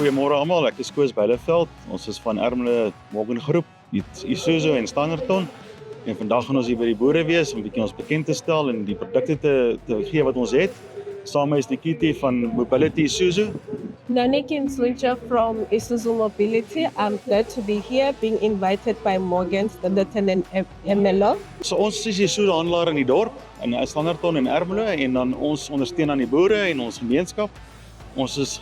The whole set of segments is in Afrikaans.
Goeiemôre almal, ek is Koos Beileveld. Ons is van Ermelo Morgan Groep, Isuzu en Standerton. En vandag gaan ons hier by die boere wees om 'n bietjie ons bekend te stel en die produkte te gee wat ons het. Saam is Nikiti van Mobility Isuzu. Naniki Nsluncha from Isuzu Mobility. I'm glad to be here, being invited by Morgan, Standerton and Ermelo. So ons is Isuzu handelaar in die dorp in Standerton en Ermelo en dan ons ondersteun aan die boere en ons gemeenskap. Ons is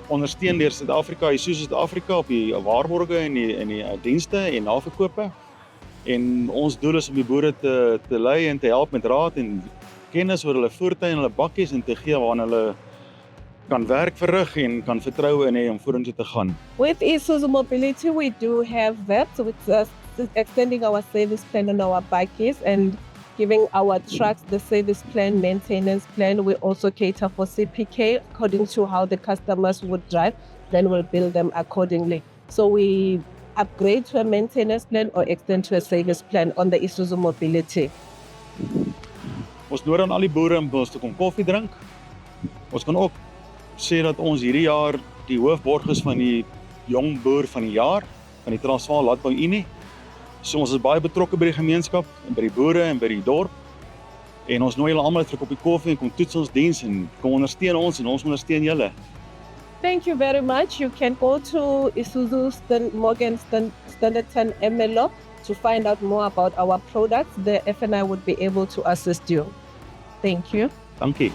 ondersteun deur Suid-Afrika, Isuzu Suid-Afrika op die waarborge en die dienste en naverkope. En ons doel is om die boere te lei en te help met raad en kennis oor hulle voertuie en hulle bakkies en te gee waarna hulle kan werk verrig en kan vertroue in hê om vorentoe te gaan. With Isuzu Mobility, we do have that with us extending our service plan on our bikes and giving our trucks the service plan, maintenance plan. We also cater for CPK according to how the customers would drive, then we'll bill them accordingly. So we upgrade to a maintenance plan or extend to a service plan on the Isuzu Mobility. Ons nodig aan al die boere om by ons te kom koffie drink. Ons kan ook sê dat ons hierdie jaar die hoofborg is van die jong boer van die jaar van die Transvaal Landbou Unie. So ons is baie betrokke by die gemeenskap en by die boere en by die dorp. En ons nooi julle almal uit op die koffie en kom toets ons diens en kom ondersteun ons en ons ondersteun julle. Thank you very much. You can go to Isuzu Morgan Standerton Ermelo to find out more about our products. The FNI would be able to assist you. Thank you. Dankie.